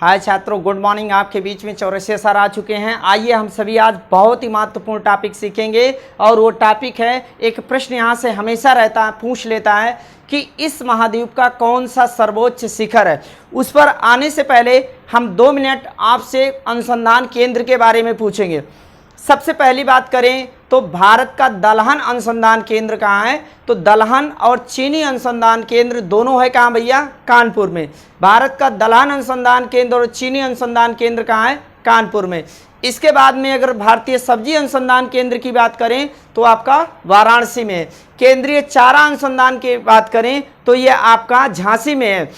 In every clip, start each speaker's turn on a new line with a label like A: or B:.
A: हाय छात्रों, good morning. आपके बीच में चौरसिया सर आ चुके हैं। आइए हम सभी आज बहुत ही महत्वपूर्ण टॉपिक सीखेंगे और वो टॉपिक है, एक प्रश्न यहाँ से हमेशा रहता है, पूछ लेता है कि इस महाद्वीप का कौन सा सर्वोच्च शिखर है। उस पर आने से पहले हम 2 मिनट आपसे अनुसंधान केंद्र के बारे में पूछेंगे। सबसे पहली बात करें तो भारत का दलहन अनुसंधान केंद्र कहाँ है? तो दलहन और चीनी अनुसंधान केंद्र दोनों है कहाँ भैया? कानपुर में। भारत का दलहन अनुसंधान केंद्र और चीनी अनुसंधान केंद्र कहाँ है? कानपुर में। इसके बाद में अगर भारतीय सब्जी अनुसंधान केंद्र की बात करें तो आपका वाराणसी में है। केंद्रीय चारा अनुसंधान की बात करें तो ये आपका झांसी में है।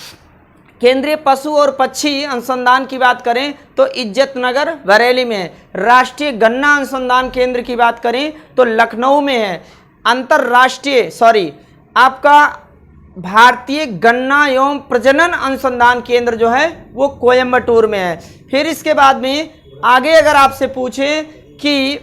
A: केंद्रीय पशु और पक्षी अनुसंधान की बात करें तो इज्जतनगर बरेली में है। राष्ट्रीय गन्ना अनुसंधान केंद्र की बात करें तो लखनऊ में है। अंतर्राष्ट्रीय आपका भारतीय गन्ना एवं प्रजनन अनुसंधान केंद्र जो है वो कोयम्बटूर में है। फिर इसके बाद में आगे अगर आपसे पूछें कि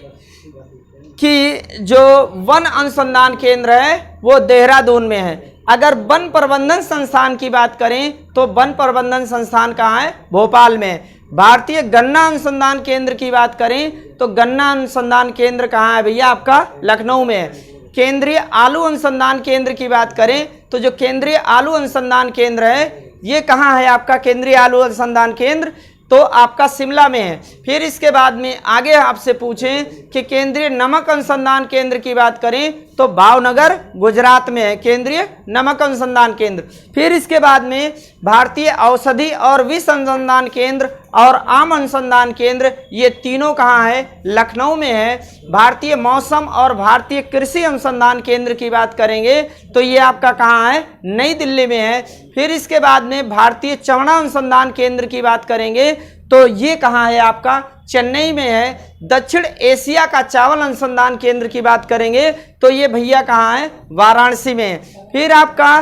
A: जो वन अनुसंधान केंद्र है वो देहरादून में है। अगर वन प्रबंधन संस्थान की बात करें तो वन प्रबंधन संस्थान कहाँ है? भोपाल में। भारतीय गन्ना अनुसंधान केंद्र की बात करें तो गन्ना अनुसंधान केंद्र कहाँ है भैया? आपका लखनऊ में है। केंद्रीय आलू अनुसंधान केंद्र की बात करें तो जो केंद्रीय आलू अनुसंधान केंद्र है ये कहाँ है? आपका केंद्रीय आलू अनुसंधान केंद्र तो आपका शिमला में है। फिर इसके बाद में आगे आपसे पूछें कि केंद्रीय नमक अनुसंधान केंद्र की बात करें तो भावनगर गुजरात में है केंद्रीय नमक अनुसंधान केंद्र। फिर इसके बाद में भारतीय औषधि और विष अनुसंधान केंद्र और आम अनुसंधान केंद्र ये तीनों कहाँ है? लखनऊ में है। भारतीय मौसम और भारतीय कृषि अनुसंधान केंद्र की बात करेंगे तो ये आपका कहाँ है? नई दिल्ली में है। फिर इसके बाद में भारतीय चमड़ा अनुसंधान केंद्र की बात करेंगे तो ये कहाँ है? आपका चेन्नई में है। दक्षिण एशिया का चावल अनुसंधान केंद्र की बात करेंगे तो ये भैया कहाँ है? वाराणसी में है। फिर आपका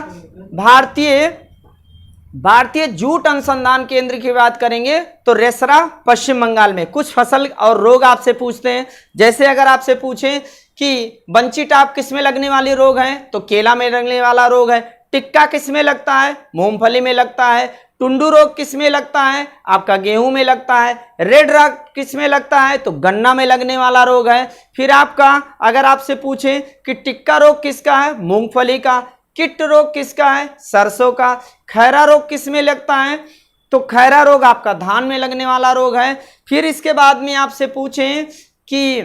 A: भारतीय जूट अनुसंधान केंद्र की बात करेंगे तो रेसरा पश्चिम बंगाल में। कुछ फसल और रोग आपसे पूछते हैं, जैसे अगर आपसे पूछें कि बंची टाप किसमें लगने वाली रोग है तो केला में लगने वाला रोग है। टिक्का किसमें लगता है? मूंगफली में लगता है। टुंडू रोग किसमें लगता है? आपका गेहूं में लगता है। रेड रॉक किसमें लगता है? तो गन्ना में लगने वाला रोग है। फिर आपका अगर आपसे पूछें कि टिक्का रोग किसका है? मूंगफली का। किट रोग किसका है? सरसों का। खैरा रोग किसमें लगता है? तो खैरा रोग आपका धान में लगने वाला रोग है। फिर इसके बाद में आपसे पूछें कि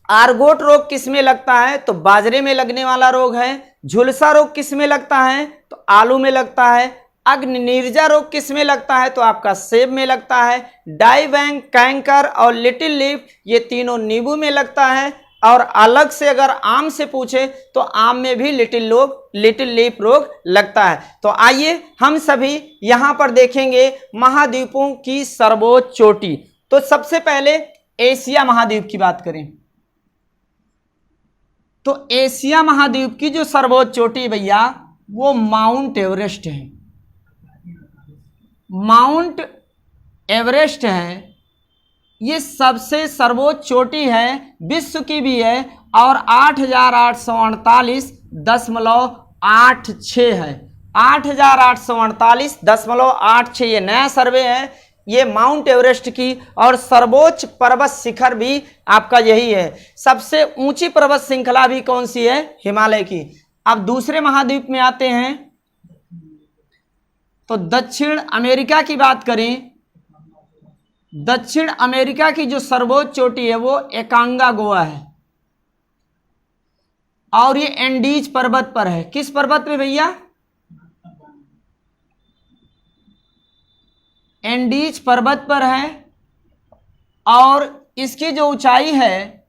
A: आर्गोट रोग किसमें लगता है? तो बाजरे में लगने वाला रोग है। झुलसा रोग किसमें लगता है? तो आलू में लगता है। अग्निर्जा रोग किसमें लगता है? तो आपका सेब में लगता है। डाईवैंग, कैंकर और लिटिल लीफ ये तीनों नींबू में लगता है। और अलग से अगर आम से पूछे तो आम में भी लिटिल लीफ रोग लगता है। तो आइए हम सभी यहां पर देखेंगे महाद्वीपों की सर्वोच्च चोटी। तो सबसे पहले एशिया महाद्वीप की बात करें तो एशिया महाद्वीप की जो सर्वोच्च चोटी भैया वो माउंट एवरेस्ट है। माउंट एवरेस्ट है, ये सबसे सर्वोच्च चोटी है, विश्व की भी है और 8,848.86 है। 8,848.86 ये नया सर्वे है। ये माउंट एवरेस्ट की और सर्वोच्च पर्वत शिखर भी आपका यही है। सबसे ऊंची पर्वत श्रृंखला भी कौन सी है? हिमालय की। अब दूसरे महाद्वीप में आते हैं तो दक्षिण अमेरिका की बात करें। दक्षिण अमेरिका की जो सर्वोच्च चोटी है वो एकांगागुआ है और ये एंडीज पर्वत पर है। किस पर्वत पे भैया? एंडीज पर्वत पर है और इसकी जो ऊंचाई है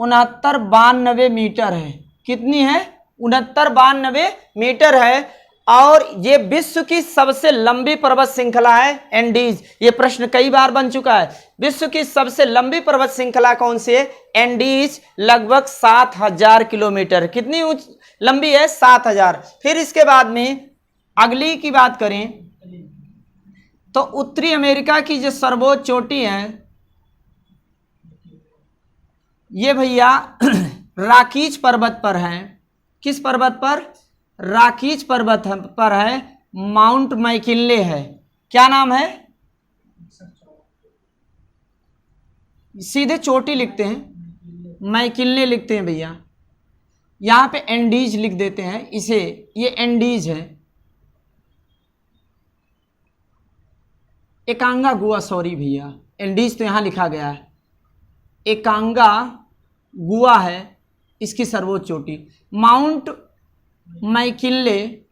A: 6992 मीटर है। कितनी है? 6992 मीटर है। और ये विश्व की सबसे लंबी पर्वत श्रृंखला है एंडीज। ये प्रश्न कई बार बन चुका है। विश्व की सबसे लंबी पर्वत श्रृंखला कौन सी है? एंडीज। लगभग 7000 किलोमीटर। कितनी लंबी है? 7000। फिर इसके बाद में अगली की बात करें तो उत्तरी अमेरिका की जो सर्वोच्च चोटी है ये भैया राकीज पर्वत पर है। किस पर्वत पर? राकीज पर्वत पर है। माउंट मैकिनले है। क्या नाम है? सीधे चोटी लिखते हैं, मैकिन्ले लिखते हैं भैया, यहाँ पे एंडीज लिख देते हैं इसे, ये एंडीज है, एकांगा गुआ, सॉरी भैया, एंडीज तो यहाँ लिखा गया है, एकांगा गुआ है इसकी सर्वोच्च चोटी। माउंट मैकिन्ले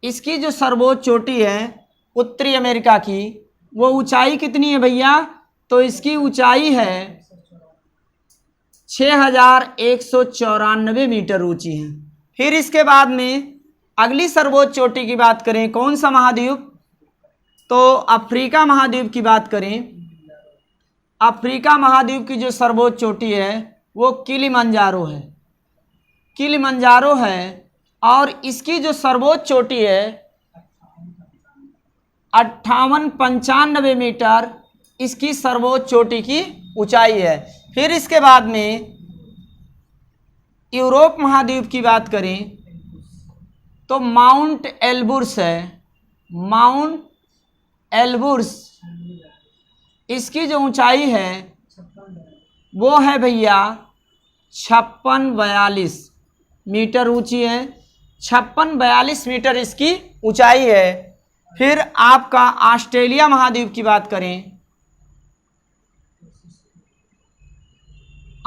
A: इसकी जो सर्वोच्च चोटी है उत्तरी अमेरिका की, वो ऊंचाई कितनी है भैया? तो इसकी ऊंचाई है 6194 मीटर ऊंची है। फिर इसके बाद में अगली सर्वोच्च चोटी की बात करें, कौन सा महाद्वीप? तो अफ्रीका महाद्वीप की बात करें, अफ्रीका महाद्वीप की जो सर्वोच्च चोटी है वो किलिमंजारो है, किलिमंजारो है, और इसकी जो सर्वोच्च चोटी है 5895 मीटर इसकी सर्वोच्च चोटी की ऊंचाई है। फिर इसके बाद में यूरोप महाद्वीप की बात करें तो माउंट एल्बुर्स है, माउंट एल्बुर्स इसकी जो ऊंचाई है वो है भैया 5642 मीटर ऊंची है, 5642 मीटर इसकी ऊंचाई है। फिर आपका ऑस्ट्रेलिया महाद्वीप की बात करें,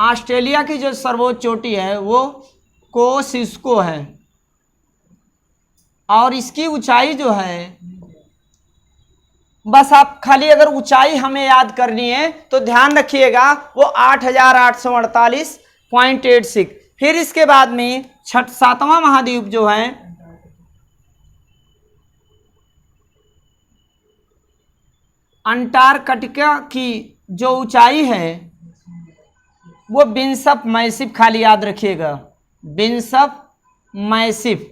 A: ऑस्ट्रेलिया की जो सर्वोच्च चोटी है वो कोसिस्को है, और इसकी ऊंचाई जो है, बस आप खाली अगर ऊंचाई हमें याद करनी है तो ध्यान रखिएगा वो 8848.86। फिर इसके बाद में सातवां महाद्वीप जो है अंटार्कटिका की जो ऊंचाई है वो बिशप मैसिफ, खाली याद रखिएगा बिशप मैसिफ,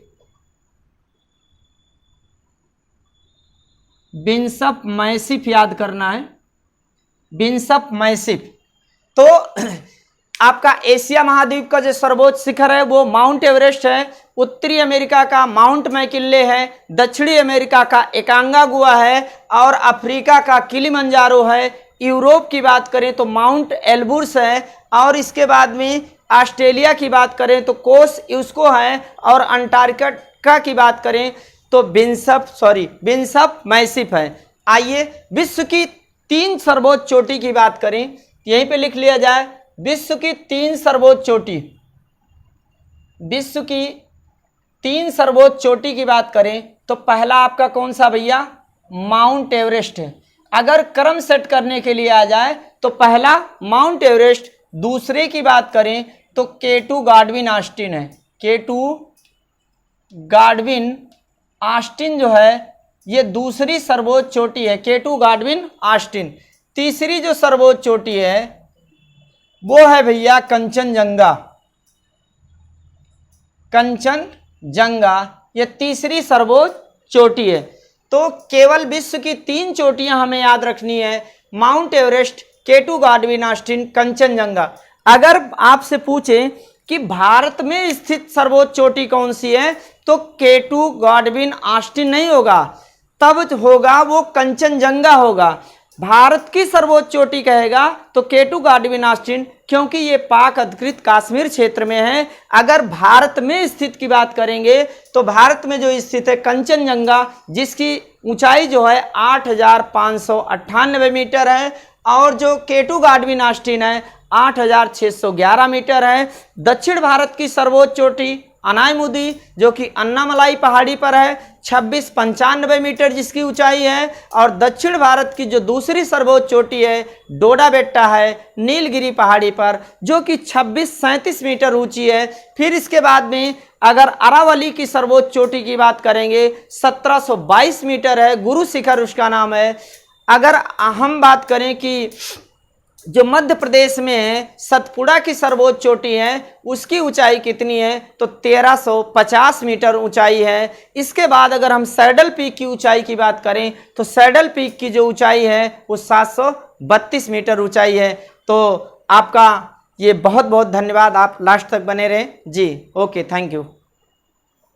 A: बिशप मैसिफ याद करना है, बिशप मैसिफ। तो आपका एशिया महाद्वीप का जो सर्वोच्च शिखर है वो माउंट एवरेस्ट है, उत्तरी अमेरिका का माउंट मैकिन्ले है, दक्षिणी अमेरिका का एकांगागुआ है, और अफ्रीका का किलिमंजारो है। यूरोप की बात करें तो माउंट एल्बुर्स है, और इसके बाद में ऑस्ट्रेलिया की बात करें तो कोसिस्को है, और अंटार्कटिका की बात करें तो बिशप मैसिफ है। आइए विश्व की 3 सर्वोच्च चोटी की बात करें, यहीं पे लिख लिया जाए विश्व की 3 सर्वोच्च चोटी, विश्व की 3 सर्वोच्च चोटी की बात करें तो पहला आपका कौन सा भैया? माउंट एवरेस्ट है। अगर क्रम सेट करने के लिए आ जाए तो पहला माउंट एवरेस्ट, दूसरे की बात करें तो K2 गॉडविन ऑस्टिन है, K2 गॉडविन ऑस्टिन जो है ये दूसरी सर्वोच्च चोटी है, K2 गॉडविन ऑस्टिन। तीसरी जो सर्वोच्च चोटी है वो है भैया कंचनजंगा, कंचनजंगा ये तीसरी सर्वोच्च चोटी है। तो केवल विश्व की 3 चोटियां हमें याद रखनी है, mount Everest, K2 Godwin Austen, Kanchenjunga. अगर आपसे पूछें कि भारत में स्थित सर्वोच्च चोटी कौन सी है तो K2 गॉडविन ऑस्टिन नहीं होगा, तब होगा वो कंचनजंगा होगा। भारत की सर्वोच्च चोटी कहेगा तो K2 गॉडविन ऑस्टिन, क्योंकि ये पाक अधिकृत कश्मीर क्षेत्र में है। अगर भारत में स्थित की बात करेंगे तो भारत में जो स्थित है कंचनजंगा, जिसकी ऊंचाई जो है 8598 मीटर है, और जो K2 गॉडविन ऑस्टिन है 8611 मीटर है। दक्षिण भारत की सर्वोच्च चोटी अनायमुदी जो कि अन्नामलाई पहाड़ी पर है 2695 मीटर जिसकी ऊंचाई है, और दक्षिण भारत की जो दूसरी सर्वोच्च चोटी है डोडा बेट्टा है नीलगिरी पहाड़ी पर जो कि 2637 मीटर ऊंची है। फिर इसके बाद में अगर अरावली की सर्वोच्च चोटी की बात करेंगे 1722 मीटर है, गुरु शिखर उसका नाम है। अगर हम बात करें कि जो मध्य प्रदेश में है सतपुड़ा की सर्वोच्च चोटी है उसकी ऊंचाई कितनी है तो 1350 मीटर ऊंचाई है। इसके बाद अगर हम सैडल पीक की ऊंचाई की बात करें तो सैडल पीक की जो ऊंचाई है वो 732 मीटर ऊंचाई है। तो आपका ये बहुत बहुत धन्यवाद, आप लास्ट तक बने रहें जी। Okay, thank you.